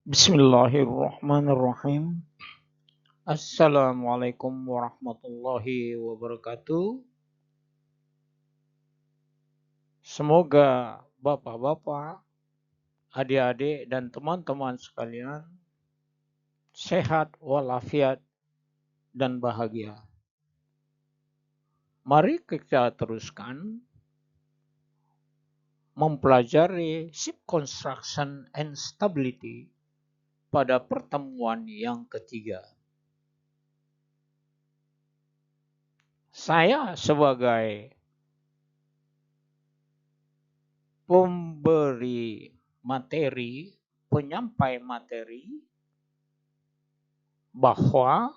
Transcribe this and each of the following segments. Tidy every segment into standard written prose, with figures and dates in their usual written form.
Bismillahirrahmanirrahim. Assalamualaikum warahmatullahi wabarakatuh. Semoga bapak-bapak, adik-adik, dan teman-teman sekalian sehat walafiat dan bahagia. Mari kita teruskan mempelajari ship construction and stability pada pertemuan yang ketiga. Saya sebagai pemberi materi, penyampai materi, bahwa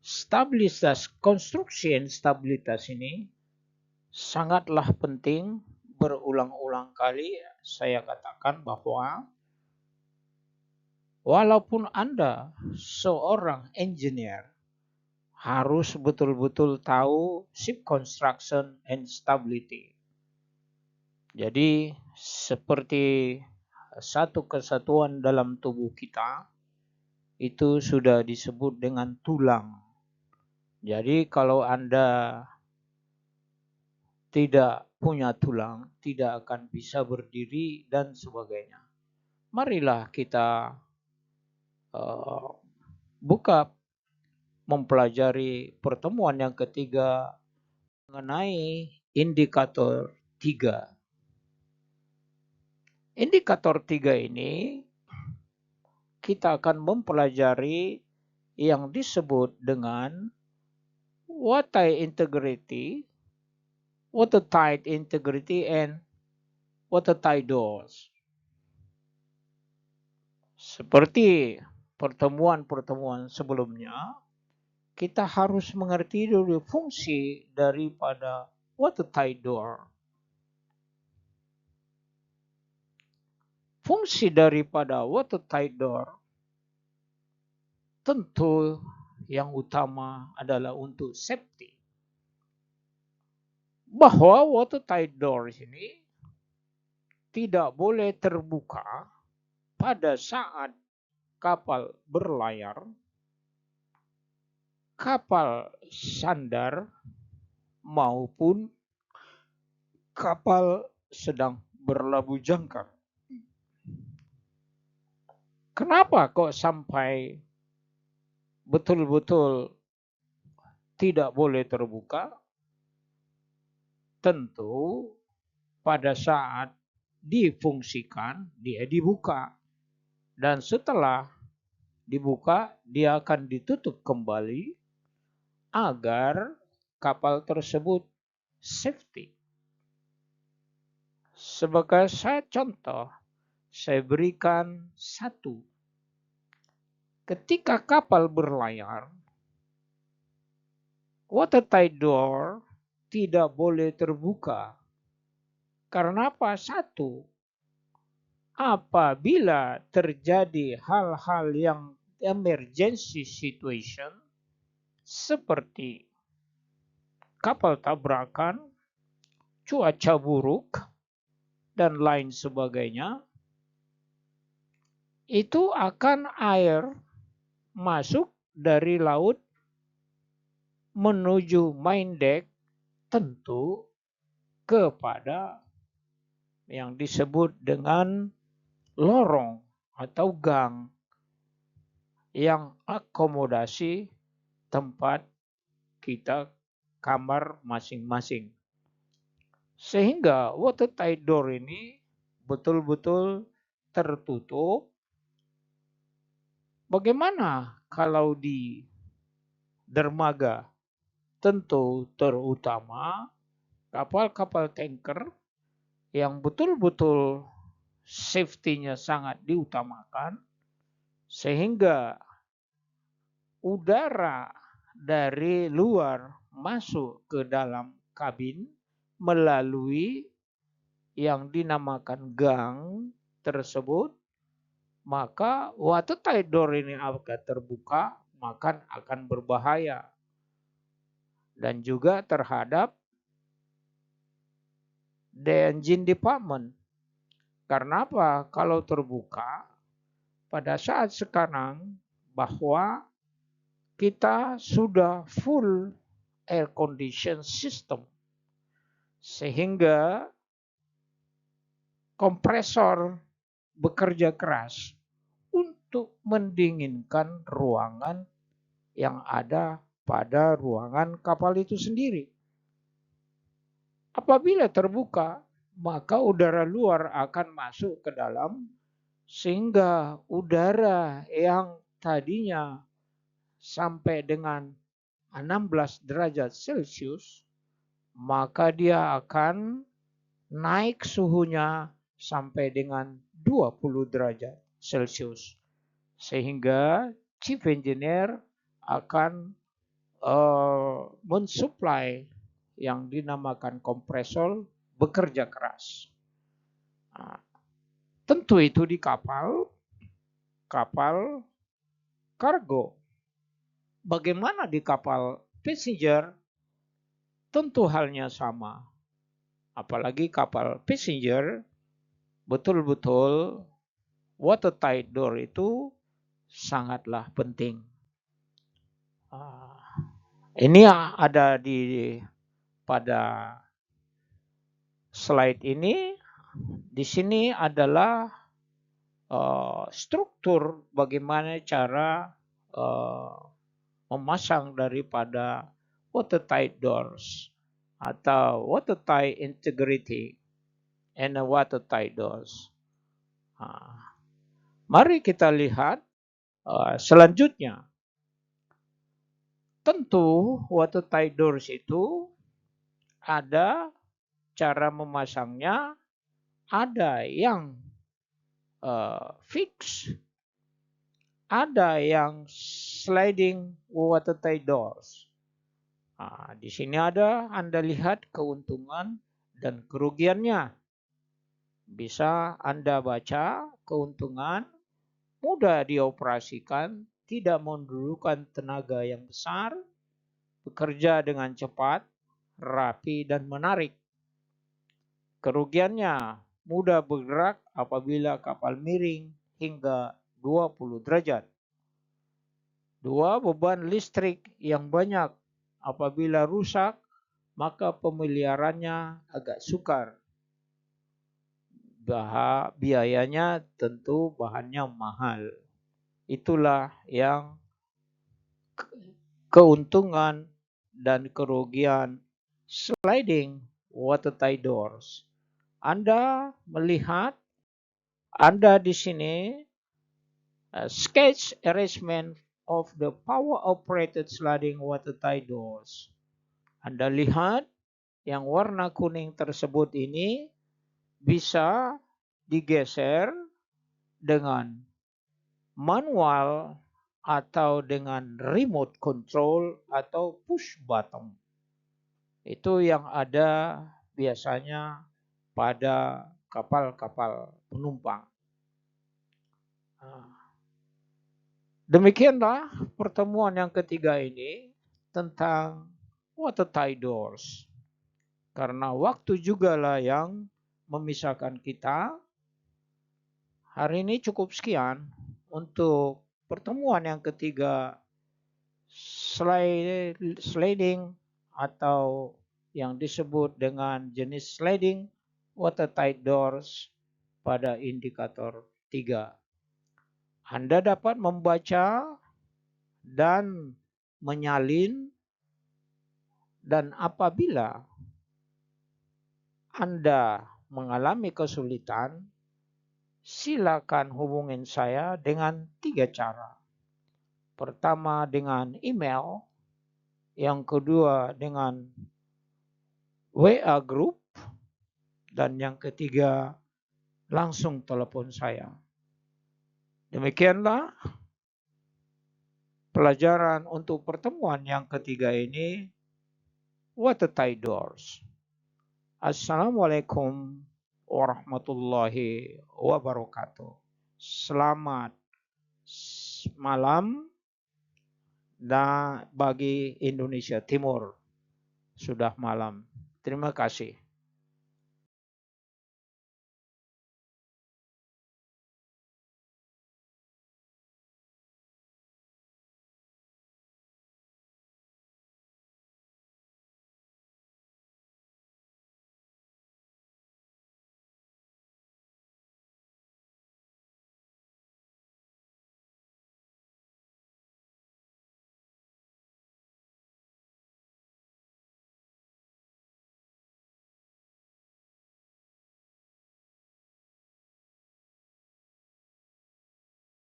stabilitas konstruksi dan stabilitas ini sangatlah penting. Berulang-ulang kali saya katakan bahwa walaupun Anda seorang engineer, harus betul-betul tahu ship construction and stability. Jadi seperti satu kesatuan dalam tubuh kita, itu sudah disebut dengan tulang. Jadi kalau Anda tidak punya tulang, tidak akan bisa berdiri dan sebagainya. Marilah kita buka mempelajari pertemuan yang ketiga mengenai indikator 3. Indikator 3 ini kita akan mempelajari yang disebut dengan watertight integrity, watertight integrity, and watertight doors. Seperti pertemuan-pertemuan sebelumnya, kita harus mengerti dulu fungsi daripada watertight door. Fungsi daripada watertight door tentu yang utama adalah untuk safety. Bahwa watertight door ini tidak boleh terbuka pada saat kapal berlayar, kapal sandar, maupun kapal sedang berlabuh jangkar. Kenapa kok sampai betul-betul tidak boleh terbuka? Tentu pada saat difungsikan dia dibuka, dan setelah dibuka dia akan ditutup kembali agar kapal tersebut safety. Sebagai contoh, saya berikan satu. Ketika kapal berlayar, watertight door tidak boleh terbuka. Karena apa? Satu, apabila terjadi hal-hal yang emergency situation seperti kapal tabrakan, cuaca buruk, dan lain sebagainya, itu akan air masuk dari laut menuju main deck, tentu kepada yang disebut dengan lorong atau gang yang akomodasi tempat kita kamar masing-masing. Sehingga watertight door ini betul-betul tertutup. Bagaimana kalau di dermaga? Tentu terutama kapal-kapal tanker yang betul-betul safety-nya sangat diutamakan, sehingga udara dari luar masuk ke dalam kabin melalui yang dinamakan gang tersebut, maka watertight door ini akan terbuka, maka akan berbahaya. Dan juga terhadap the engine department. Karena apa? Kalau terbuka, pada saat sekarang bahwa kita sudah full air condition system, sehingga kompresor bekerja keras untuk mendinginkan ruangan yang ada pada ruangan kapal itu sendiri. Apabila terbuka, maka udara luar akan masuk ke dalam, sehingga udara yang tadinya sampai dengan 16 derajat Celcius, maka dia akan naik suhunya sampai dengan 20 derajat Celcius. Sehingga chief engineer akan mensuplai yang dinamakan kompresor bekerja keras. Nah, tentu itu di kapal kargo. Bagaimana di kapal passenger? Tentu halnya sama. Apalagi kapal passenger, betul-betul watertight door itu sangatlah penting. Ini ada pada slide ini. Di sini adalah struktur bagaimana cara memasang daripada watertight doors atau watertight integrity and watertight doors. Mari kita lihat selanjutnya. Tentu watertight doors itu ada cara memasangnya, ada yang fix, ada yang sliding watertight doors. Nah, di sini ada Anda lihat keuntungan dan kerugiannya. Bisa Anda baca keuntungan, mudah dioperasikan, tidak memerlukan tenaga yang besar, bekerja dengan cepat, rapi dan menarik. Kerugiannya, mudah bergerak apabila kapal miring hingga 20 derajat. 2. Beban listrik yang banyak. Apabila rusak, maka pemeliharaannya agak sukar. Biayanya tentu bahannya mahal. Itulah yang keuntungan dan kerugian sliding watertight doors. Anda melihat, Anda di sini sketch arrangement of the power operated sliding watertight doors. Anda lihat yang warna kuning tersebut ini bisa digeser dengan manual atau dengan remote control atau push button. Itu yang ada biasanya pada kapal-kapal penumpang. Demikianlah pertemuan yang ketiga ini tentang watertight doors. Karena waktu juga lah yang memisahkan kita. Hari ini cukup sekian untuk pertemuan yang ketiga, sliding atau yang disebut dengan jenis sliding watertight doors pada indikator 3. Anda dapat membaca dan menyalin, dan apabila Anda mengalami kesulitan, silakan hubungin saya dengan 3 cara. Pertama dengan email, yang kedua dengan WA group, dan yang ketiga langsung telepon saya. Demikianlah pelajaran untuk pertemuan yang ketiga ini, watertight doors. Assalamualaikum warahmatullahi wabarakatuh. Selamat malam dan bagi Indonesia Timur sudah malam. Terima kasih.